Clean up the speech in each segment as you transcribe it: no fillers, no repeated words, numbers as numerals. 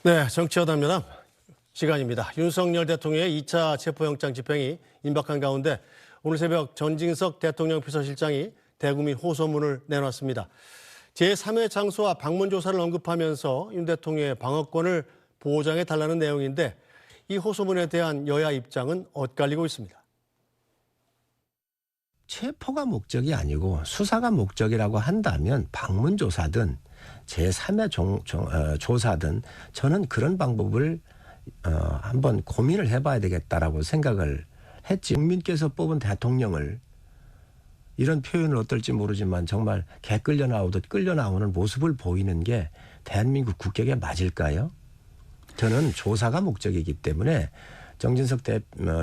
네, 정치여담 시간입니다. 윤석열 대통령의 2차 체포영장 집행이 임박한 가운데 오늘 새벽 전진석 대통령 비서실장이 대구 및 호소문을 내놨습니다. 제3의 장소와 방문 조사를 언급하면서 윤 대통령의 방어권을 보장해달라는 내용인데 이 호소문에 대한 여야 입장은 엇갈리고 있습니다. 체포가 목적이 아니고 수사가 목적이라고 한다면 방문 조사든 제3의 조사든 저는 그런 방법을 한번 고민을 해봐야 되겠다라고 생각을 했지. 국민께서 뽑은 대통령을 이런 표현을 어떨지 모르지만 정말 개 끌려 나오듯 끌려 나오는 모습을 보이는 게 대한민국 국격에 맞을까요? 저는 조사가 목적이기 때문에 정진석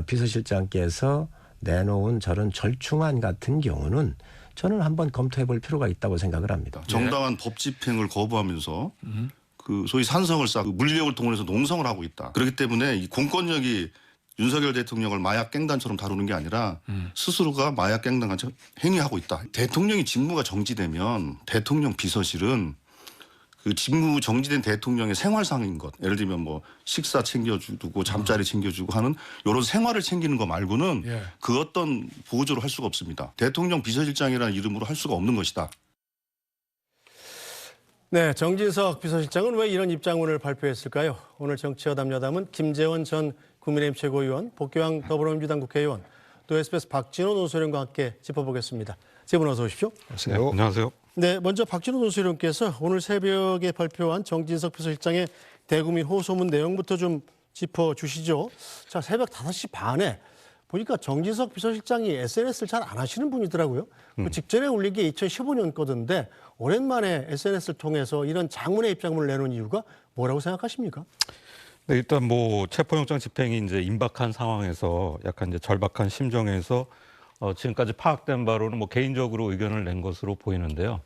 비서실장께서 내놓은 저런 절충안 같은 경우는 저는 한번 검토해 볼 필요가 있다고 생각을 합니다. 정당한 법 집행을 거부하면서 그 소위 산성을 쌓고 물리력을 동원해서 농성을 하고 있다. 그렇기 때문에 이 공권력이 윤석열 대통령을 마약 갱단처럼 다루는 게 아니라 스스로가 마약 갱단같이 행위하고 있다. 대통령이 직무가 정지되면 대통령 비서실은 그 직무 정지된 대통령의 생활상인 것, 예를 들면 뭐 식사 챙겨주고 잠자리 챙겨주고 하는 이런 생활을 챙기는 거 말고는 그 어떤 보조를 할 수가 없습니다. 대통령 비서실장이라는 이름으로 할 수가 없는 것이다. 네, 정진석 비서실장은 왜 이런 입장문을 발표했을까요? 오늘 정치여담은 김재원 전 국민의힘 최고위원, 복교왕 더불어민주당 국회의원, 또 SBS 박진호 논설위원과 함께 짚어보겠습니다. 세 분 어서 오십시오. 네, 안녕하세요. 네, 먼저 박진호 논설위원께서 오늘 새벽에 발표한 정진석 비서실장의 대구 및 호소문 내용부터 좀 짚어주시죠. 자, 새벽 5시 반에 보니까 정진석 비서실장이 SNS를 잘 안 하시는 분이더라고요. 그 직전에 올린 게 2015년 거던데 오랜만에 SNS를 통해서 이런 장문의 입장문을 내놓은 이유가 뭐라고 생각하십니까? 네, 일단 뭐 체포영장 집행이 이제 임박한 상황에서 약간 이제 절박한 심정에서 지금까지 파악된 바로는 뭐 개인적으로 의견을 낸 것으로 보이는데요.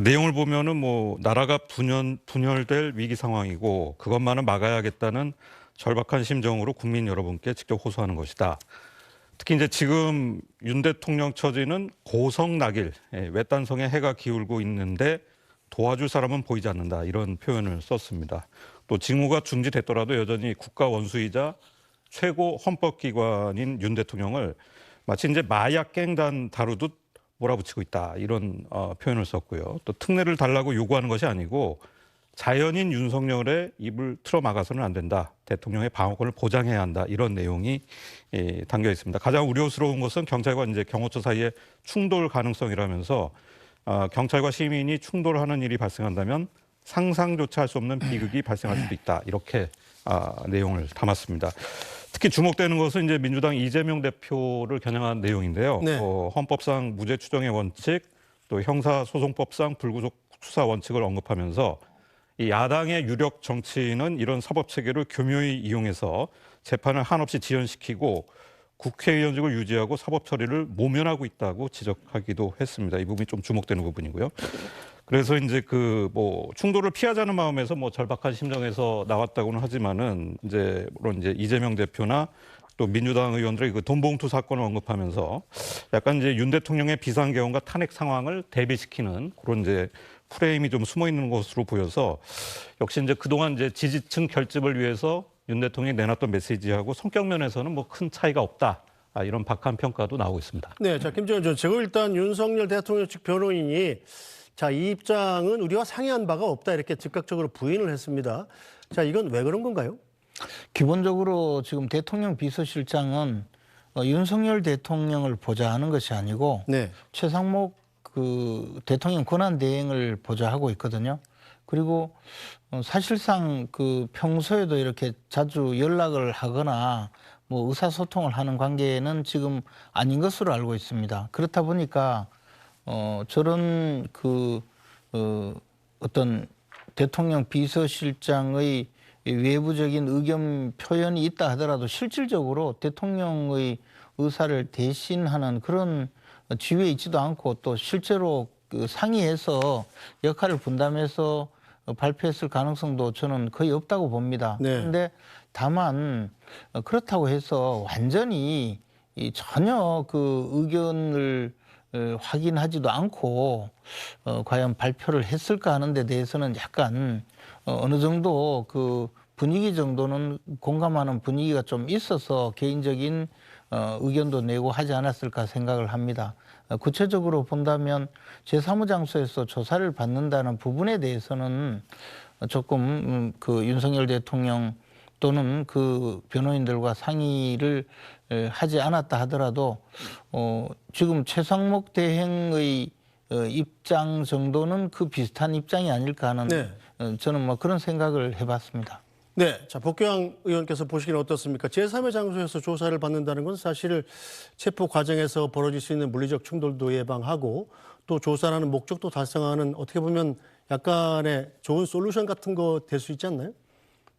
내용을 보면은 뭐 나라가 분열될 위기 상황이고 그것만은 막아야겠다는 절박한 심정으로 국민 여러분께 직접 호소하는 것이다. 특히 이제 지금 윤 대통령 처지는 고성낙일, 외딴성에 해가 기울고 있는데 도와줄 사람은 보이지 않는다. 이런 표현을 썼습니다. 또 직무가 중지됐더라도 여전히 국가 원수이자 최고 헌법기관인 윤 대통령을 마치 이제 마약 갱단 다루듯 몰아붙이고 있다. 이런 표현을 썼고요. 또 특례를 달라고 요구하는 것이 아니고 자연인 윤석열의 입을 틀어막아서는 안 된다. 대통령의 방어권을 보장해야 한다. 이런 내용이 담겨 있습니다. 가장 우려스러운 것은 경찰과 이제 경호처 사이의 충돌 가능성이라면서 경찰과 시민이 충돌하는 일이 발생한다면 상상조차 할 수 없는 비극이 발생할 수도 있다. 이렇게 내용을 담았습니다. 특히 주목되는 것은 이제 민주당 이재명 대표를 겨냥한 내용인데요. 네. 헌법상 무죄 추정의 원칙, 또 형사소송법상 불구속 수사 원칙을 언급하면서 이 야당의 유력 정치인은 이런 사법 체계를 교묘히 이용해서 재판을 한없이 지연시키고 국회의원직을 유지하고 사법 처리를 모면하고 있다고 지적하기도 했습니다. 이 부분이 좀 주목되는 부분이고요. 그래서 이제 그 뭐 충돌을 피하자는 마음에서 뭐 절박한 심정에서 나왔다고는 하지만은 이제 물론 이제 이재명 대표나 또 민주당 의원들의 그 돈봉투 사건을 언급하면서 약간 이제 윤 대통령의 비상계엄과 탄핵 상황을 대비시키는 그런 이제 프레임이 좀 숨어 있는 것으로 보여서 역시 이제 그동안 이제 지지층 결집을 위해서 윤 대통령이 내놨던 메시지하고 성격 면에서는 뭐 큰 차이가 없다. 이런 박한 평가도 나오고 있습니다. 네, 자, 김재원 전 제가 일단 윤석열 대통령 측 변호인이 자, 이 입장은 우리와 상의한 바가 없다 이렇게 즉각적으로 부인을 했습니다. 자, 이건 왜 그런 건가요? 기본적으로 지금 대통령 비서실장은 윤석열 대통령을 보좌하는 것이 아니고 네. 최상목 그 대통령 권한 대행을 보좌하고 있거든요. 그리고 사실상 그 평소에도 이렇게 자주 연락을 하거나 뭐 의사소통을 하는 관계는 지금 아닌 것으로 알고 있습니다. 그렇다 보니까 저런 어떤 대통령 비서실장의 외부적인 의견 표현이 있다 하더라도 실질적으로 대통령의 의사를 대신하는 그런 지위에 있지도 않고 또 실제로 그 상의해서 역할을 분담해서 발표했을 가능성도 저는 거의 없다고 봅니다. 네. 그런데 다만 그렇다고 해서 완전히 전혀 그 의견을 확인하지도 않고 과연 발표를 했을까 하는 데 대해서는 약간 어느 정도 그 분위기 정도는 공감하는 분위기가 좀 있어서 개인적인 의견도 내고 하지 않았을까 생각을 합니다. 구체적으로 본다면 제3호장소에서 조사를 받는다는 부분에 대해서는 조금 그 윤석열 대통령 또는 그 변호인들과 상의를 하지 않았다 하더라도 지금 최상목 대행의 입장 정도는 그 비슷한 입장이 아닐까 하는 네. 저는 뭐 그런 생각을 해봤습니다. 네, 자 복교왕 의원께서 보시기는 어떻습니까? 제3의 장소에서 조사를 받는다는 건 사실 체포 과정에서 벌어질 수 있는 물리적 충돌도 예방하고 또 조사하는 목적도 달성하는 어떻게 보면 약간의 좋은 솔루션 같은 거 될 수 있지 않나요?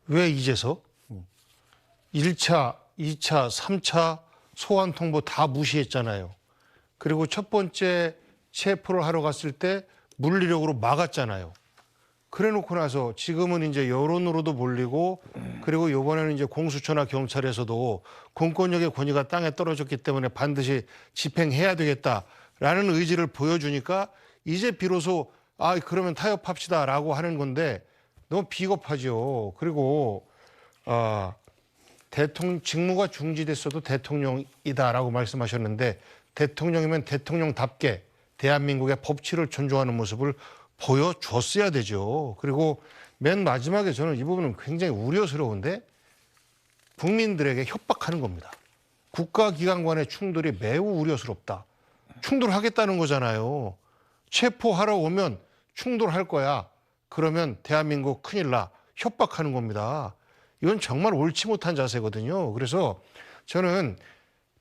왜 이제서? 1차, 2차, 3차 소환 통보 다 무시했잖아요. 그리고 첫 번째 체포를 하러 갔을 때 물리력으로 막았잖아요. 그래 놓고 나서 지금은 이제 여론으로도 몰리고 그리고 이번에는 이제 공수처나 경찰에서도 공권력의 권위가 땅에 떨어졌기 때문에 반드시 집행해야 되겠다라는 의지를 보여주니까 이제 비로소 그러면 타협합시다라고 하는 건데 너무 비겁하죠. 그리고 대통령 직무가 중지됐어도 대통령이다라고 말씀하셨는데 대통령이면 대통령답게 대한민국의 법치를 존중하는 모습을 보여줬어야 되죠. 그리고 맨 마지막에 저는 이 부분은 굉장히 우려스러운데 국민들에게 협박하는 겁니다. 국가기관 간의 충돌이 매우 우려스럽다. 충돌하겠다는 거잖아요. 체포하러 오면 충돌할 거야. 그러면 대한민국 큰일 나. 협박하는 겁니다. 이건 정말 옳지 못한 자세거든요. 그래서 저는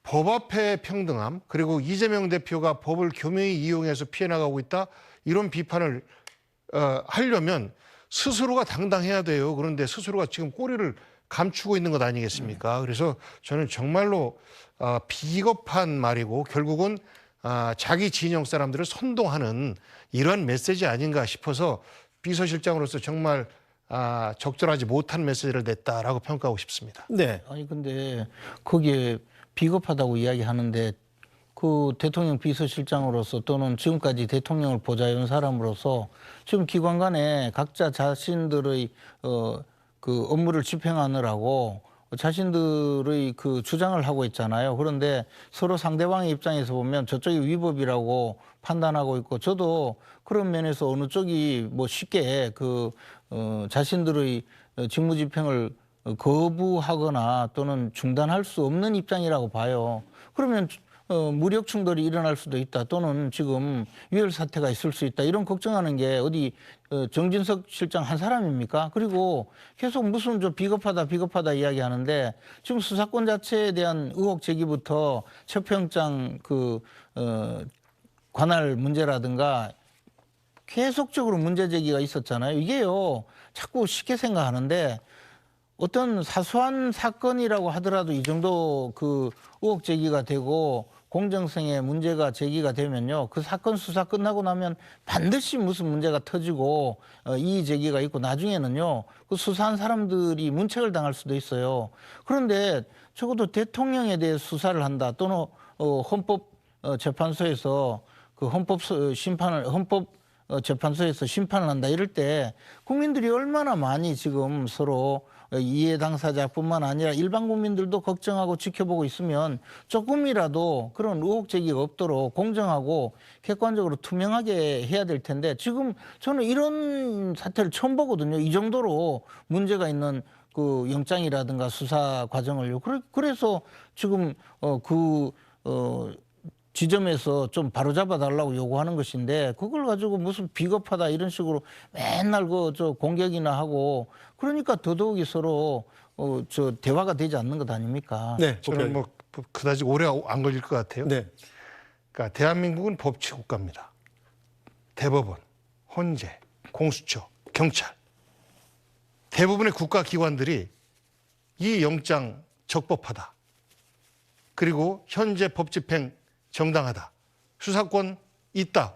법 앞의 평등함 그리고 이재명 대표가 법을 교묘히 이용해서 피해 나가고 있다. 이런 비판을 하려면 스스로가 당당해야 돼요. 그런데 스스로가 지금 꼬리를 감추고 있는 것 아니겠습니까? 그래서 저는 정말로 비겁한 말이고 결국은 자기 진영 사람들을 선동하는 이런 메시지 아닌가 싶어서 비서실장으로서 정말 적절하지 못한 메시지를 냈다라고 평가하고 싶습니다. 네. 아니 근데 거기에 비겁하다고 이야기하는데 그 대통령 비서실장으로서 또는 지금까지 대통령을 보좌해온 사람으로서 지금 기관 간에 각자 자신들의 그 업무를 집행하느라고 자신들의 그 주장을 하고 있잖아요. 그런데 서로 상대방의 입장에서 보면 저쪽이 위법이라고 판단하고 있고 저도 그런 면에서 어느 쪽이 뭐 쉽게 그 자신들의 직무 집행을 거부하거나 또는 중단할 수 없는 입장이라고 봐요. 그러면 무력 충돌이 일어날 수도 있다 또는 지금 유혈 사태가 있을 수 있다 이런 걱정하는 게 어디 정진석 실장 한 사람입니까? 그리고 계속 무슨 저 비겁하다 이야기하는데 지금 수사권 자체에 대한 의혹 제기부터 체포영장 관할 문제라든가 계속적으로 문제 제기가 있었잖아요. 이게요 자꾸 쉽게 생각하는데 어떤 사소한 사건이라고 하더라도 이 정도 그 의혹 제기가 되고 공정성에 문제가 제기가 되면요. 그 사건 수사 끝나고 나면 반드시 무슨 문제가 터지고 이의 제기가 있고 나중에는요. 그 수사한 사람들이 문책을 당할 수도 있어요. 그런데 적어도 대통령에 대해 수사를 한다 또는 헌법재판소에서 그 헌법재판소에서 심판을 한다 이럴 때 국민들이 얼마나 많이 지금 서로 이해 당사자뿐만 아니라 일반 국민들도 걱정하고 지켜보고 있으면 조금이라도 그런 의혹 제기가 없도록 공정하고 객관적으로 투명하게 해야 될 텐데 지금 저는 이런 사태를 처음 보거든요. 이 정도로 문제가 있는 그 영장이라든가 수사 과정을요. 그래서 지금 지점에서 좀 바로잡아 달라고 요구하는 것인데 그걸 가지고 무슨 비겁하다 이런 식으로 맨날 저 공격이나 하고 그러니까 더더욱이 서로 저 대화가 되지 않는 것 아닙니까? 네. 저는 뭐 그다지 오래 안 걸릴 것 같아요. 네. 그러니까 대한민국은 법치 국가입니다. 대법원, 헌재, 공수처, 경찰 대부분의 국가기관들이 이 영장 적법하다. 그리고 현재 법 집행 정당하다. 수사권 있다.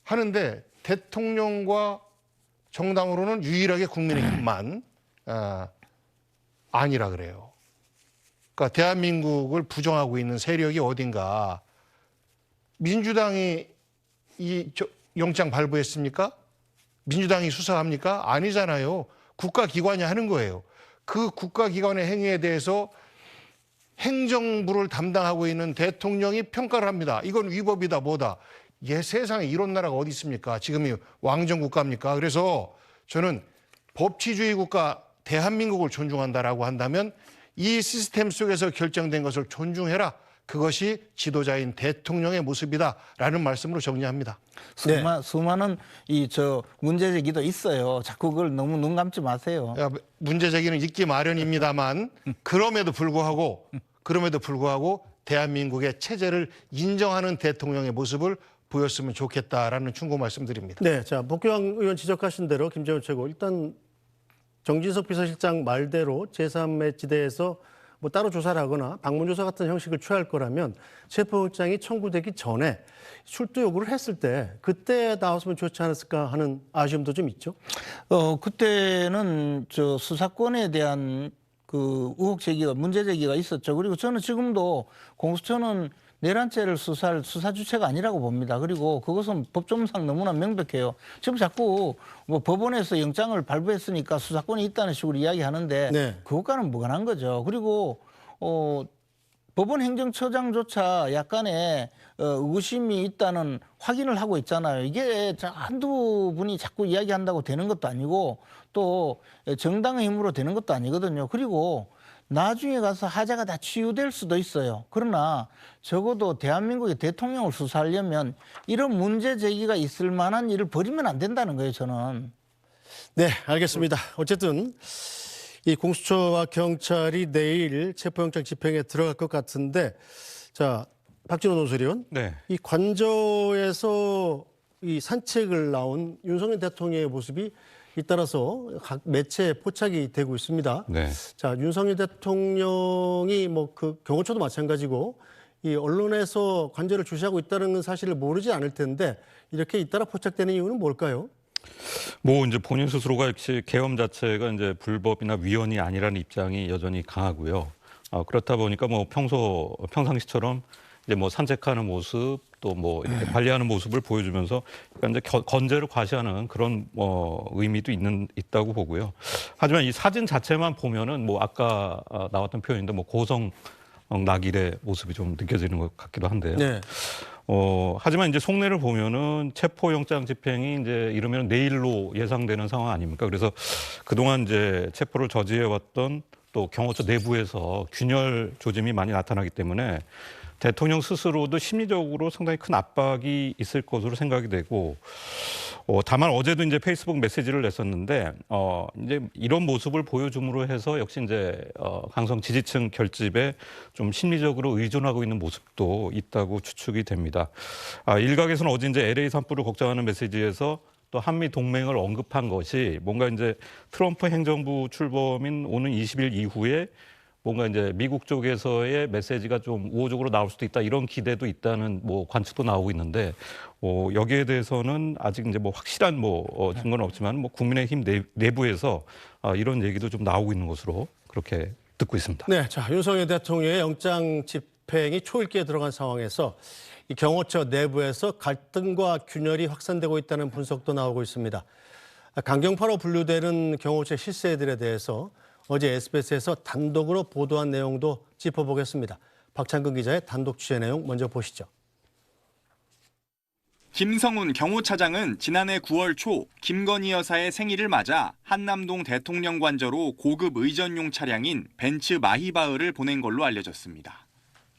하는데 대통령과 정당으로는 유일하게 국민의힘만 아니라 그래요. 그러니까 대한민국을 부정하고 있는 세력이 어딘가. 민주당이 영장 발부했습니까? 민주당이 수사합니까? 아니잖아요. 국가기관이 하는 거예요. 그 국가기관의 행위에 대해서 행정부를 담당하고 있는 대통령이 평가를 합니다. 이건 위법이다 뭐다. 세상에 이런 나라가 어디 있습니까? 지금이 왕정 국가입니까? 그래서 저는 법치주의 국가 대한민국을 존중한다라고 한다면 이 시스템 속에서 결정된 것을 존중해라. 그것이 지도자인 대통령의 모습이다라는 말씀으로 정리합니다. 수많은 문제 제기도 있어요. 자꾸 그걸 너무 눈 감지 마세요. 문제 제기는 있기 마련입니다만 그럼에도 불구하고 대한민국의 체제를 인정하는 대통령의 모습을 보였으면 좋겠다라는 충고 말씀드립니다. 네, 자 목교황 의원 지적하신 대로 김재원 최고 일단 정진석 비서실장 말대로 제3의 지대에서 뭐 따로 조사를 하거나 방문조사 같은 형식을 취할 거라면 체포영장이 청구되기 전에 출두 요구를 했을 때 그때 나왔으면 좋지 않았을까 하는 아쉬움도 좀 있죠. 그때는 수사권에 대한 그 의혹 제기가 문제 제기가 있었죠. 그리고 저는 지금도 공수처는 내란죄를 수사할 수사 주체가 아니라고 봅니다. 그리고 그것은 법조문상 너무나 명백해요. 지금 자꾸 뭐 법원에서 영장을 발부했으니까 수사권이 있다는 식으로 이야기하는데 네. 그것과는 무관한 거죠. 그리고 법원 행정처장조차 약간의 의구심이 있다는 확인을 하고 있잖아요. 이게 한두 분이 자꾸 이야기한다고 되는 것도 아니고 또 정당의 힘으로 되는 것도 아니거든요. 그리고 나중에 가서 하자가 다 치유될 수도 있어요. 그러나 적어도 대한민국의 대통령을 수사하려면 이런 문제 제기가 있을 만한 일을 벌이면 안 된다는 거예요, 저는. 네, 알겠습니다. 어쨌든 이 공수처와 경찰이 내일 체포영장 집행에 들어갈 것 같은데, 자 박진호 논설위원, 네. 이 관저에서 이 산책을 나온 윤석열 대통령의 모습이 잇따라서 각 매체에 포착이 되고 있습니다. 네. 자 윤석열 대통령이 뭐 그 경호처도 마찬가지고 이 언론에서 관저를 주시하고 있다는 사실을 모르지 않을 텐데 이렇게 잇따라 포착되는 이유는 뭘까요? 뭐 이제 본인 스스로가 역시 계엄 자체가 이제 불법이나 위헌이 아니라는 입장이 여전히 강하고요. 그렇다 보니까 뭐 평상시처럼 이제 뭐 산책하는 모습 또 뭐 이렇게 관리하는 모습을 보여주면서 그러니까 이제 건재를 과시하는 그런 의미도 있다고 보고요. 하지만 이 사진 자체만 보면은 뭐 아까 나왔던 표현인데 뭐 고성 낙일의 모습이 좀 느껴지는 것 같기도 한데요. 네. 하지만 이제 속내를 보면은 체포영장 집행이 이제 이러면 내일로 예상되는 상황 아닙니까? 그래서 그동안 이제 체포를 저지해왔던 또 경호처 내부에서 균열 조짐이 많이 나타나기 때문에 대통령 스스로도 심리적으로 상당히 큰 압박이 있을 것으로 생각이 되고, 다만 어제도 이제 페이스북 메시지를 냈었는데, 이제 이런 모습을 보여줌으로 해서 역시 이제 강성 지지층 결집에 좀 심리적으로 의존하고 있는 모습도 있다고 추측이 됩니다. 일각에서는 어제 이제 LA 산불을 걱정하는 메시지에서 또 한미 동맹을 언급한 것이 뭔가 이제 트럼프 행정부 출범인 오는 20일 이후에 뭔가 이제 미국 쪽에서의 메시지가 좀 우호적으로 나올 수도 있다 이런 기대도 있다는 뭐 관측도 나오고 있는데 여기에 대해서는 아직 이제 뭐 확실한 증거는 없지만 뭐 국민의힘 내부에서 이런 얘기도 좀 나오고 있는 것으로 그렇게 듣고 있습니다. 네, 자 윤석열 대통령의 영장 집행이 초읽기에 들어간 상황에서 이 경호처 내부에서 갈등과 균열이 확산되고 있다는 분석도 나오고 있습니다. 강경파로 분류되는 경호처 실세들에 대해서 어제 SBS에서 단독으로 보도한 내용도 짚어보겠습니다. 박찬근 기자의 단독 취재 내용 먼저 보시죠. 김성훈 경호차장은 지난해 9월 초 김건희 여사의 생일을 맞아 한남동 대통령 관저로 고급 의전용 차량인 벤츠 마히바흐를 보낸 걸로 알려졌습니다.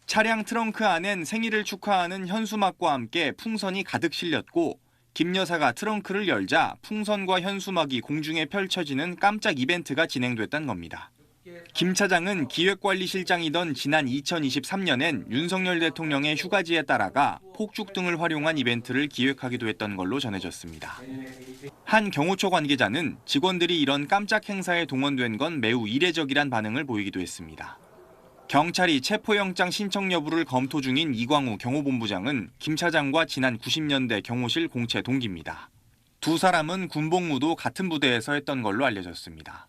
차량 트렁크 안엔 생일을 축하하는 현수막과 함께 풍선이 가득 실렸고 김 여사가 트렁크를 열자 풍선과 현수막이 공중에 펼쳐지는 깜짝 이벤트가 진행됐다는 겁니다. 김 차장은 기획관리실장이던 지난 2023년엔 윤석열 대통령의 휴가지에 따라가 폭죽 등을 활용한 이벤트를 기획하기도 했던 걸로 전해졌습니다. 한 경호처 관계자는 직원들이 이런 깜짝 행사에 동원된 건 매우 이례적이란 반응을 보이기도 했습니다. 경찰이 체포영장 신청 여부를 검토 중인 이광우 경호본부장은 김 차장과 지난 90년대 경호실 공채 동기입니다. 두 사람은 군복무도 같은 부대에서 했던 걸로 알려졌습니다.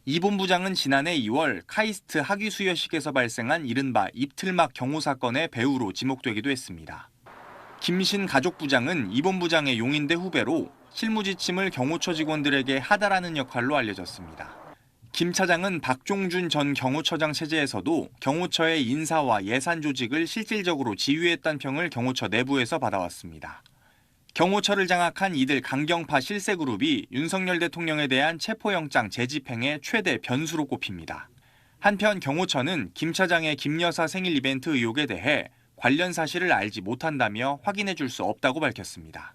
이 본부장은 지난해 2월 카이스트 학위 수여식에서 발생한 이른바 입틀막 경호 사건의 배우로 지목되기도 했습니다. 김신 가족부장은 이 본부장의 용인대 후배로 실무 지침을 경호처 직원들에게 하달하는 역할로 알려졌습니다. 김 차장은 박종준 전 경호처장 체제에서도 경호처의 인사와 예산 조직을 실질적으로 지휘했다는 평을 경호처 내부에서 받아왔습니다. 경호처를 장악한 이들 강경파 실세그룹이 윤석열 대통령에 대한 체포영장 재집행의 최대 변수로 꼽힙니다. 한편 경호처는 김 차장의 김 여사 생일 이벤트 의혹에 대해 관련 사실을 알지 못한다며 확인해 줄 수 없다고 밝혔습니다.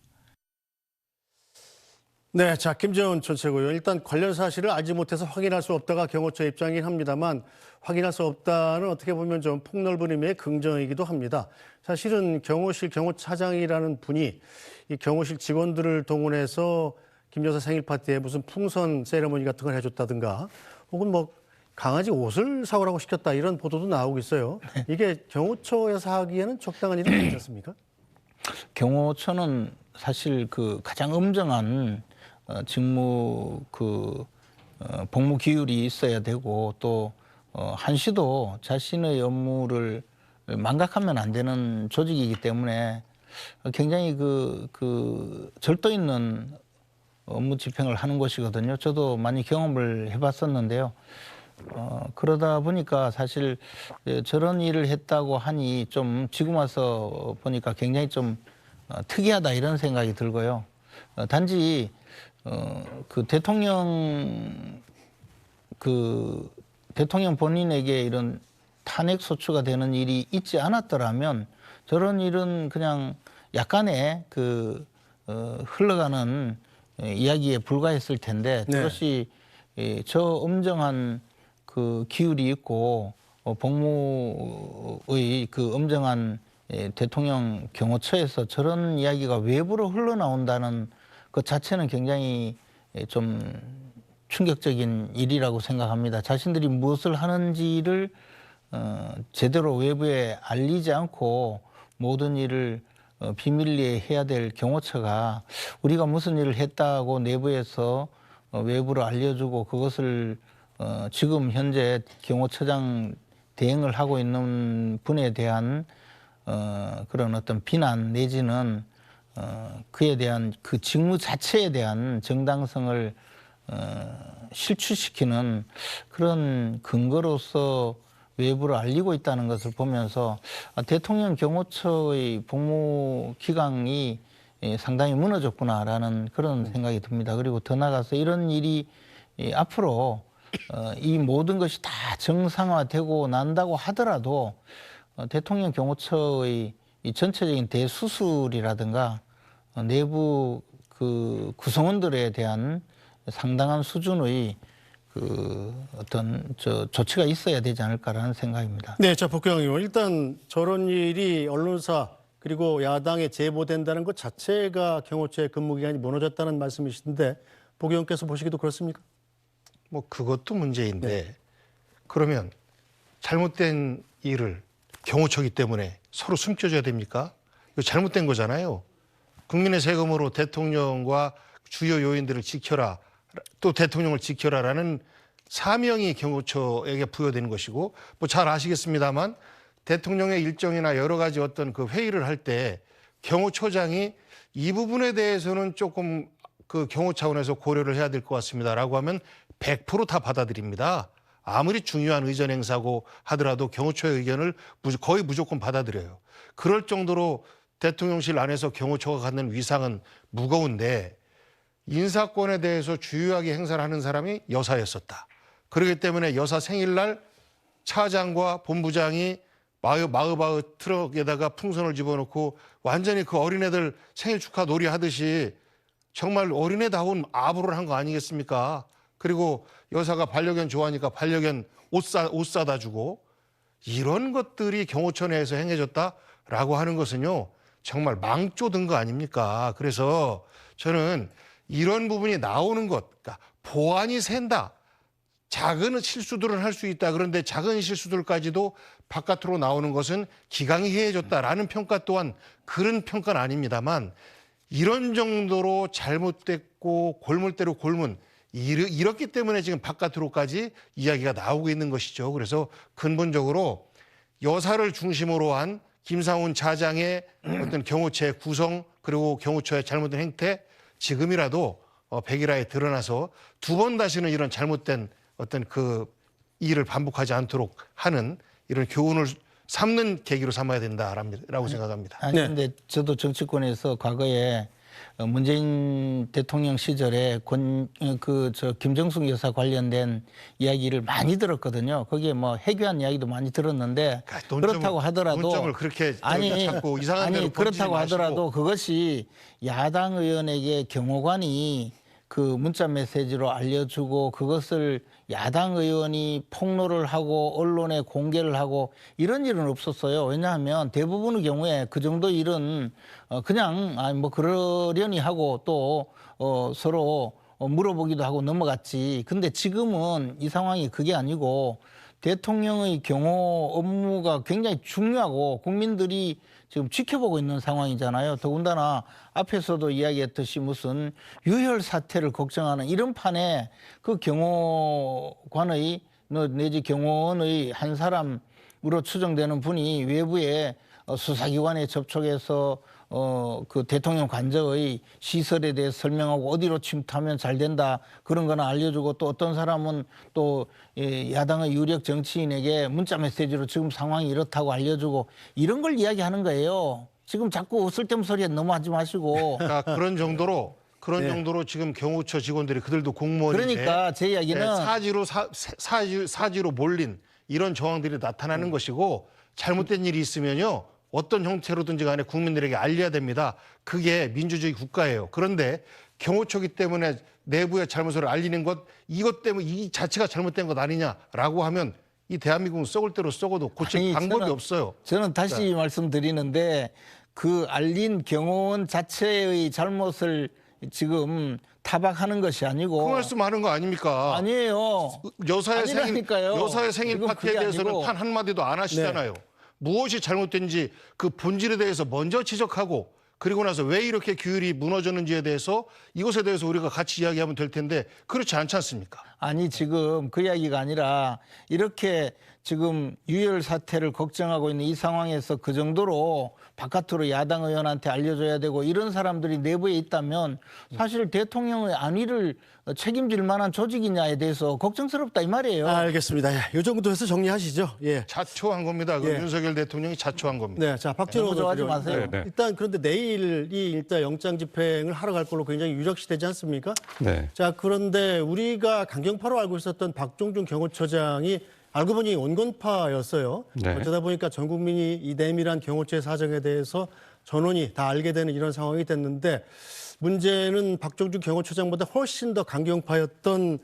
네, 자 김재원 전 최고위원 일단 관련 사실을 알지 못해서 확인할 수 없다가 경호처 입장이긴 합니다만 확인할 수 없다는 어떻게 보면 좀 폭넓은 의미의 긍정이기도 합니다. 사실은 경호실 경호차장이라는 분이 이 경호실 직원들을 동원해서 김 여사 생일 파티에 무슨 풍선 세레머니 같은 걸 해줬다든가 혹은 뭐 강아지 옷을 사오라고 시켰다 이런 보도도 나오고 있어요. 이게 경호처에서 하기에는 적당한 일은 아니지 않습니까? 경호처는 사실 그 가장 엄정한 직무 복무 기율이 있어야 되고 또 한시도 자신의 업무를 망각하면 안 되는 조직이기 때문에 굉장히 그 절도 있는 업무 집행을 하는 곳이거든요. 저도 많이 경험을 해봤었는데요. 그러다 보니까 사실 저런 일을 했다고 하니 좀 지금 와서 보니까 굉장히 좀 특이하다 이런 생각이 들고요. 단지 그 대통령 본인에게 이런 탄핵 소추가 되는 일이 있지 않았더라면 저런 일은 그냥 약간의 흘러가는 이야기에 불과했을 텐데 네. 그것이 저 엄정한 그 기율이 있고 복무의 그 엄정한 대통령 경호처에서 저런 이야기가 외부로 흘러나온다는 것 자체는 굉장히 좀 충격적인 일이라고 생각합니다. 자신들이 무엇을 하는지를 제대로 외부에 알리지 않고 모든 일을 비밀리에 해야 될 경호처가 우리가 무슨 일을 했다고 내부에서 외부로 알려주고 그것을 지금 현재 경호처장 대행을 하고 있는 분에 대한 그런 어떤 비난 내지는 그에 대한 그 직무 자체에 대한 정당성을 실추시키는 그런 근거로서 외부로 알리고 있다는 것을 보면서 대통령 경호처의 복무 기강이 상당히 무너졌구나라는 그런 생각이 듭니다. 그리고 더 나아가서 이런 일이 앞으로 이 모든 것이 다 정상화되고 난다고 하더라도 대통령 경호처의 이 전체적인 대수술이라든가 내부 그 구성원들에 대한 상당한 수준의 어떤 조치가 있어야 되지 않을까라는 생각입니다. 네, 자 복경 의원 일단 저런 일이 언론사 그리고 야당에 제보된다는 것 자체가 경호처의 근무기간이 무너졌다는 말씀이신데 복 의원께서 보시기도 그렇습니까? 뭐 그것도 문제인데 그러면 잘못된 일을 경호처기 때문에 서로 숨겨줘야 됩니까? 이거 잘못된 거잖아요. 국민의 세금으로 대통령과 주요 요인들을 지켜라, 또 대통령을 지켜라라는 사명이 경호처에게 부여되는 것이고 뭐 잘 아시겠습니다만 대통령의 일정이나 여러 가지 어떤 그 회의를 할 때 경호처장이 이 부분에 대해서는 조금 그 경호 차원에서 고려를 해야 될 것 같습니다라고 하면 100% 다 받아들입니다. 아무리 중요한 의전 행사고 하더라도 경호처의 의견을 거의 무조건 받아들여요. 그럴 정도로 대통령실 안에서 경호처가 갖는 위상은 무거운데 인사권에 대해서 주요하게 행사를 하는 사람이 여사였었다. 그렇기 때문에 여사 생일날 차장과 본부장이 마으바으 트럭에다가 풍선을 집어넣고 완전히 그 어린애들 생일 축하 놀이 하듯이 정말 어린애다운 아부를 한 거 아니겠습니까? 그리고 여사가 반려견 좋아하니까 반려견 옷 사다 주고 이런 것들이 경호처 내에서 행해졌다라고 하는 것은요. 정말 망조든 거 아닙니까? 그래서 저는 이런 부분이 나오는 것, 그러니까 보안이 샌다. 작은 실수들은 할 수 있다. 그런데 작은 실수들까지도 바깥으로 나오는 것은 기강이 해해졌다라는 평가 또한 그런 평가는 아닙니다만 이런 정도로 잘못됐고 골물대로 골문 이렇기 때문에 지금 바깥으로까지 이야기가 나오고 있는 것이죠. 그래서 근본적으로 여사를 중심으로 한 김상훈 차장의 어떤 경호처의 구성 그리고 경호처의 잘못된 행태 지금이라도 백일화에 드러나서 두 번 다시는 이런 잘못된 어떤 그 일을 반복하지 않도록 하는 이런 교훈을 삼는 계기로 삼아야 된다라고 생각합니다. 아니 근데 저도 정치권에서 과거에 문재인 대통령 시절에 김정숙 여사 관련된 이야기를 많이 들었거든요. 거기에 뭐 해괴한 이야기도 많이 들었는데 그렇다고 하더라도 논점을 그렇게 자꾸 이상한 데로 번지지 그렇다고 마시고. 하더라도 그것이 야당 의원에게 경호관이 그 문자 메시지로 알려주고 그것을 야당 의원이 폭로를 하고 언론에 공개를 하고 이런 일은 없었어요. 왜냐하면 대부분의 경우에 그 정도 일은 그냥 뭐 그러려니 하고 또 서로 물어보기도 하고 넘어갔지. 근데 지금은 이 상황이 그게 아니고 대통령의 경호 업무가 굉장히 중요하고 국민들이 지금 지켜보고 있는 상황이잖아요. 더군다나 앞에서도 이야기했듯이 무슨 유혈 사태를 걱정하는 이런 판에 그 경호관의 내지 경호원의 한 사람으로 추정되는 분이 외부에 수사기관에 접촉해서 그 대통령 관저의 시설에 대해 설명하고 어디로 침투하면 잘 된다 그런 거나 알려주고 또 어떤 사람은 또 야당의 유력 정치인에게 문자 메시지로 지금 상황이 이렇다고 알려주고 이런 걸 이야기하는 거예요. 지금 자꾸 쓸데없는 소리에 너무 하지 마시고. 그러니까 그런 정도로 지금 경호처 직원들이 그들도 공무원인데 그러니까 제 이야기는 사지로 몰린 이런 정황들이 나타나는 것이고 잘못된 일이 있으면요. 어떤 형태로든지 간에 국민들에게 알려야 됩니다. 그게 민주주의 국가예요. 그런데 경호처기 때문에 내부의 잘못을 알리는 것, 이것 때문에 이 자체가 잘못된 것 아니냐라고 하면 이 대한민국은 썩을 대로 썩어도 고칠 방법이 없어요. 저는 다시 말씀드리는데 그 알린 경호원 자체의 잘못을 지금 타박하는 것이 아니고. 그 말씀하는 거 아닙니까? 아니에요. 여사의 생일 지금 파티에 그게 대해서는 아니고. 단 한마디도 안 하시잖아요. 무엇이 잘못된지 그 본질에 대해서 먼저 지적하고 그리고 나서 왜 이렇게 규율이 무너졌는지에 대해서 이것에 대해서 우리가 같이 이야기하면 될 텐데 그렇지 않지 않습니까? 아니 지금 그 이야기가 아니라 이렇게 지금 유혈 사태를 걱정하고 있는 이 상황에서 그 정도로 바깥으로 야당 의원한테 알려줘야 되고 이런 사람들이 내부에 있다면 사실 대통령의 안위를 책임질 만한 조직이냐에 대해서 걱정스럽다 이 말이에요. 알겠습니다. 이 정도 해서 정리하시죠. 예. 자초한 겁니다. 그 예. 윤석열 대통령이 자초한 겁니다. 네, 자 박진호 너무 좋아하지 의원. 마세요. 네. 일단 그런데 내일이 일단 영장 집행을 하러 갈 걸로 굉장히 유력시되지 않습니까? 네. 자 그런데 우리가 강경파로 알고 있었던 박종준 경호처장이 알고 보니 온건파였어요. 네. 어쩌다 보니까 전 국민이 이 내밀한 경호처의 사정에 대해서 전원이 다 알게 되는 이런 상황이 됐는데 문제는 박종준 경호처장보다 훨씬 더 강경파였던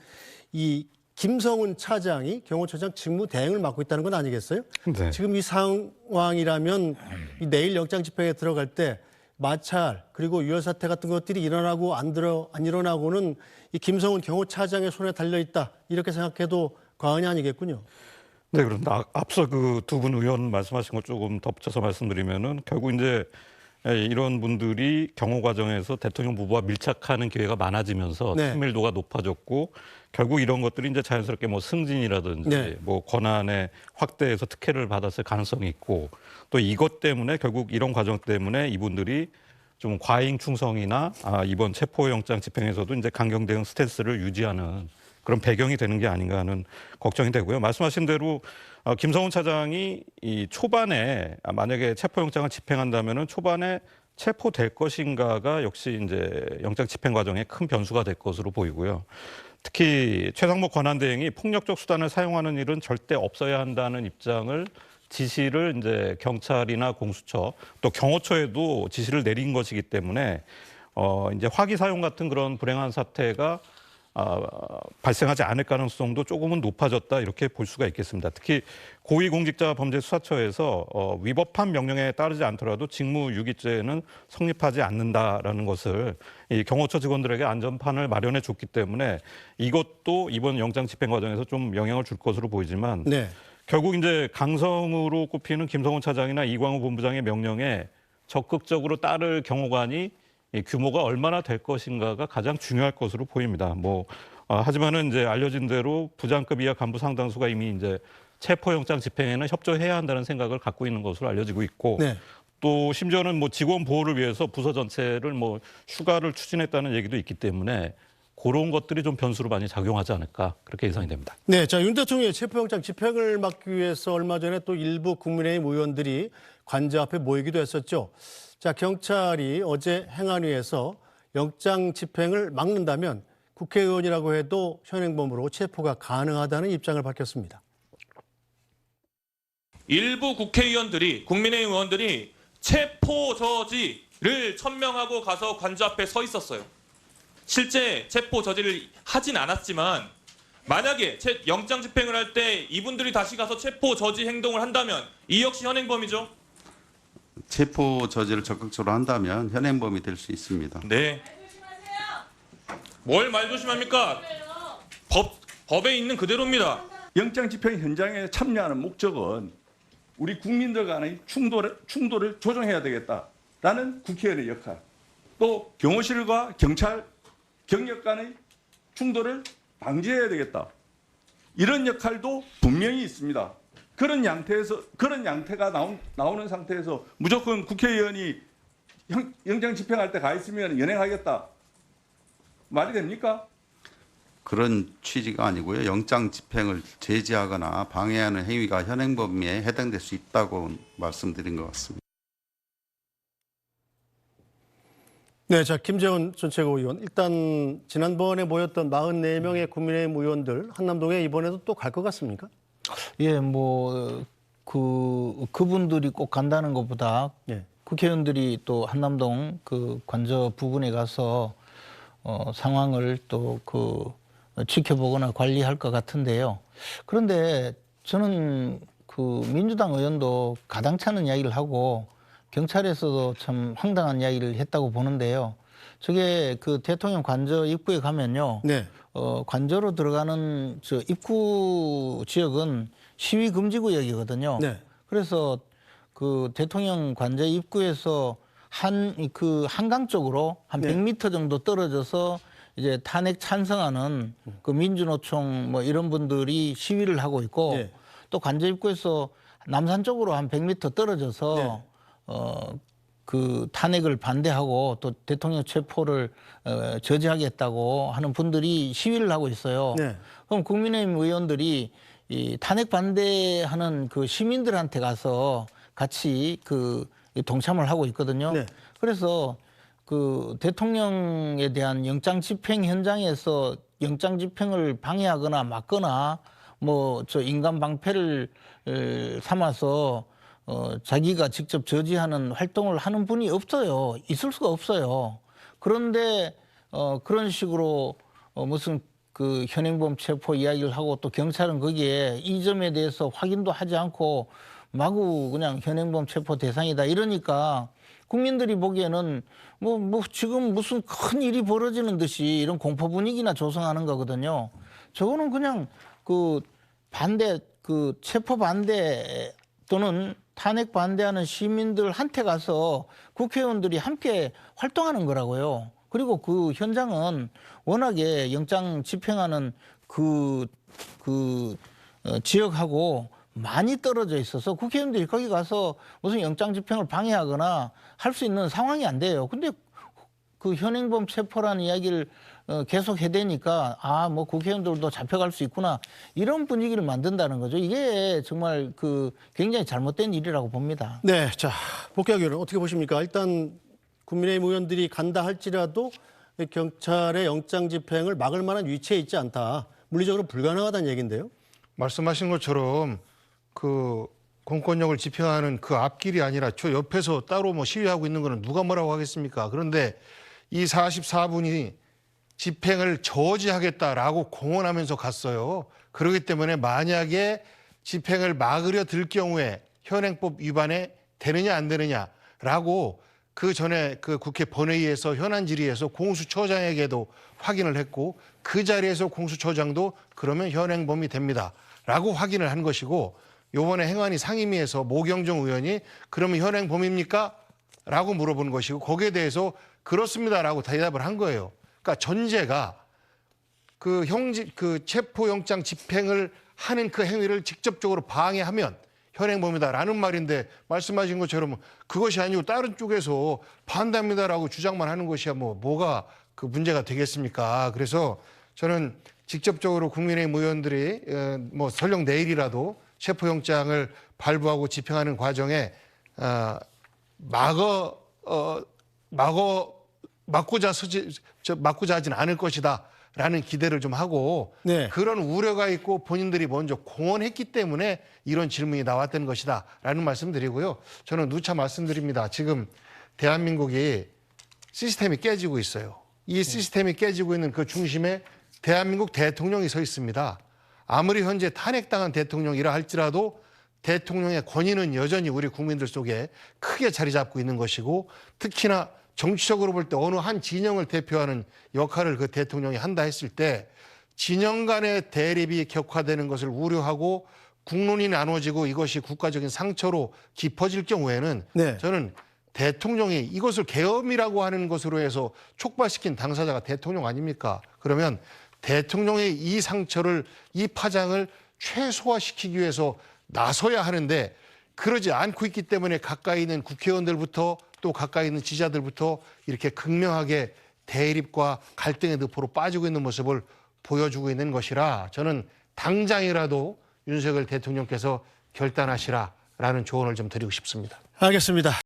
이 김성훈 차장이 경호처장 직무 대행을 맡고 있다는 건 아니겠어요? 네. 지금 이 상황이라면 이 내일 영장 집행에 들어갈 때 마찰 그리고 유혈 사태 같은 것들이 일어나고 안 일어나고는 이 김성훈 경호차장의 손에 달려 있다 이렇게 생각해도 과언이 아니겠군요. 네, 그런데 앞서 그 두 분 의원 말씀하신 거 조금 덧붙여서 말씀드리면은 결국 이제 이런 분들이 경호 과정에서 대통령 부부와 밀착하는 기회가 많아지면서 네. 친밀도가 높아졌고 결국 이런 것들이 이제 자연스럽게 뭐 승진이라든지 네. 뭐 권한의 확대해서 특혜를 받았을 가능성이 있고 또 이것 때문에 결국 이런 과정 때문에 이분들이 좀 과잉 충성이나 이번 체포영장 집행에서도 이제 강경 대응 스탠스를 유지하는 그런 배경이 되는 게 아닌가 하는 걱정이 되고요. 말씀하신 대로 김성훈 차장이 이 초반에 만약에 체포영장을 집행한다면은 초반에 체포될 것인가가 역시 이제 영장 집행 과정에 큰 변수가 될 것으로 보이고요. 특히 최상목 권한대행이 폭력적 수단을 사용하는 일은 절대 없어야 한다는 입장을 지시를 이제 경찰이나 공수처 또 경호처에도 지시를 내린 것이기 때문에 이제 화기 사용 같은 그런 불행한 사태가 발생하지 않을 가능성도 조금은 높아졌다 이렇게 볼 수가 있겠습니다. 특히 고위공직자범죄수사처에서 위법한 명령에 따르지 않더라도 직무유기죄는 성립하지 않는다라는 것을 이 경호처 직원들에게 안전판을 마련해 줬기 때문에 이것도 이번 영장 집행 과정에서 좀 영향을 줄 것으로 보이지만 네. 결국 이제 강성으로 꼽히는 김성훈 차장이나 이광우 본부장의 명령에 적극적으로 따를 경호관이 이 규모가 얼마나 될 것인가가 가장 중요할 것으로 보입니다. 하지만은 이제 알려진 대로 부장급 이하 간부 상당수가 이미 이제 체포영장 집행에는 협조해야 한다는 생각을 갖고 있는 것으로 알려지고 있고 네. 또 심지어는 직원 보호를 위해서 부서 전체를 휴가를 추진했다는 얘기도 있기 때문에 그런 것들이 좀 변수로 많이 작용하지 않을까 그렇게 예상이 됩니다. 네, 자, 윤 대통령의 체포영장 집행을 막기 위해서 얼마 전에 또 일부 국민의힘 의원들이 관저 앞에 모이기도 했었죠. 자, 경찰이 어제 행안위에서 영장 집행을 막는다면 국회의원이라고 해도 현행범으로 체포가 가능하다는 입장을 밝혔습니다. 일부 국회의원들이 국민의힘 의원들이 체포 저지를 천명하고 가서 관저 앞에 서 있었어요. 실제 체포 저지를 하진 않았지만 만약에 영장 집행을 할 때 이분들이 다시 가서 체포 저지 행동을 한다면 이 역시 현행범이죠. 체포 저지를 적극적으로 한다면 현행범이 될 수 있습니다. 네. 뭘 말조심합니까? 법에 있는 그대로입니다. 영장 집행 현장에 참여하는 목적은 우리 국민들 간의 충돌을 조정해야 되겠다라는 국회의원의 역할, 또 경호실과 경찰, 경력 간의 충돌을 방지해야 되겠다. 이런 역할도 분명히 있습니다. 그런 양태가 나오는 상태에서 무조건 국회의원이 영장 집행할 때 가 있으면 연행하겠다. 말이 됩니까? 그런 취지가 아니고요. 영장 집행을 제지하거나 방해하는 행위가 현행범에 해당될 수 있다고 말씀드린 것 같습니다. 네, 자, 김재원 전 최고위원. 일단 지난번에 모였던 44명의 국민의힘 의원들 한남동에 이번에도 또 갈 것 같습니까? 예, 뭐 그분들이 꼭 간다는 것보다 예. 국회의원들이 또 한남동 그 관저 부근에 가서 상황을 또 지켜보거나 관리할 것 같은데요. 그런데 저는 그 민주당 의원도 가당찮은 이야기를 하고 경찰에서도 참 황당한 이야기를 했다고 보는데요. 저게 그 대통령 관저 입구에 가면요. 네. 관저로 들어가는 저 입구 지역은 시위 금지 구역이거든요. 네. 그래서 그 대통령 관저 입구에서 한강 쪽으로 한 네. 100m 정도 떨어져서 이제 탄핵 찬성하는 그 민주노총 뭐 이런 분들이 시위를 하고 있고 네. 또 관저 입구에서 남산 쪽으로 한 100m 떨어져서 네. 그 탄핵을 반대하고 또 대통령 체포를 저지하겠다고 하는 분들이 시위를 하고 있어요. 네. 그럼 국민의힘 의원들이 이 탄핵 반대하는 그 시민들한테 가서 같이 그 동참을 하고 있거든요. 네. 그래서 그 대통령에 대한 영장 집행 현장에서 영장 집행을 방해하거나 막거나 뭐 저 인간 방패를 삼아서 자기가 직접 저지하는 활동을 하는 분이 없어요. 있을 수가 없어요. 그런데 그런 식으로 무슨 그 현행범 체포 이야기를 하고 또 경찰은 거기에 이 점에 대해서 확인도 하지 않고 마구 그냥 현행범 체포 대상이다 이러니까 국민들이 보기에는 뭐 지금 무슨 큰 일이 벌어지는 듯이 이런 공포 분위기나 조성하는 거거든요. 저거는 그냥 그 반대 그 체포 반대 또는 탄핵 반대하는 시민들한테 가서 국회의원들이 함께 활동하는 거라고요. 그리고 그 현장은 워낙에 영장 집행하는 지역하고 많이 떨어져 있어서 국회의원들이 거기 가서 무슨 영장 집행을 방해하거나 할 수 있는 상황이 안 돼요. 근데 그 현행범 체포라는 이야기를 계속 해대니까 뭐 국회의원들도 잡혀갈 수 있구나 이런 분위기를 만든다는 거죠. 이게 정말 그 굉장히 잘못된 일이라고 봅니다. 네, 자, 복귀학 의원 어떻게 보십니까? 일단 국민의힘 의원들이 간다 할지라도 경찰의 영장 집행을 막을 만한 위치에 있지 않다. 물리적으로 불가능하다는 얘기인데요. 말씀하신 것처럼 그 공권력을 집행하는 그 앞길이 아니라 저 옆에서 따로 뭐 시위하고 있는 거는 누가 뭐라고 하겠습니까? 그런데 이 44분이 집행을 저지하겠다라고 공언하면서 갔어요. 그렇기 때문에 만약에 집행을 막으려 들 경우에 현행법 위반에 되느냐 안 되느냐라고 그 전에 그 국회 본회의에서 현안 질의에서 공수처장에게도 확인을 했고 그 자리에서 공수처장도 그러면 현행범이 됩니다라고 확인을 한 것이고 요번에 행안위 상임위에서 모경정 의원이 그러면 현행범입니까? 라고 물어본 것이고 거기에 대해서 그렇습니다라고 대답을 한 거예요. 그러니까 전제가 그 체포영장 집행을 하는 그 행위를 직접적으로 방해하면 현행범이다라는 말인데 말씀하신 것처럼 그것이 아니고 다른 쪽에서 반대합니다라고 주장만 하는 것이야 뭐가 그 문제가 되겠습니까? 그래서 저는 직접적으로 국민의힘 의원들이 뭐 설령 내일이라도 체포영장을 발부하고 집행하는 과정에 막고자 하진 않을 것이다라는 기대를 좀 하고 네. 그런 우려가 있고 본인들이 먼저 공언했기 때문에 이런 질문이 나왔던 것이다라는 말씀드리고요. 저는 누차 말씀드립니다. 지금 대한민국이 시스템이 깨지고 있어요. 이 시스템이 깨지고 있는 그 중심에 대한민국 대통령이 서 있습니다. 아무리 현재 탄핵당한 대통령이라 할지라도 대통령의 권위는 여전히 우리 국민들 속에 크게 자리 잡고 있는 것이고 특히나 정치적으로 볼 때 어느 한 진영을 대표하는 역할을 그 대통령이 한다 했을 때 진영 간의 대립이 격화되는 것을 우려하고 국론이 나눠지고 이것이 국가적인 상처로 깊어질 경우에는 네. 저는 대통령이 이것을 계엄이라고 하는 것으로 해서 촉발시킨 당사자가 대통령 아닙니까? 그러면 대통령의 이 상처를, 이 파장을 최소화시키기 위해서 나서야 하는데 그러지 않고 있기 때문에 가까이 있는 국회의원들부터 또 가까이 있는 지지자들부터 이렇게 극명하게 대립과 갈등의 늪으로 빠지고 있는 모습을 보여주고 있는 것이라 저는 당장이라도 윤석열 대통령께서 결단하시라라는 조언을 좀 드리고 싶습니다. 알겠습니다.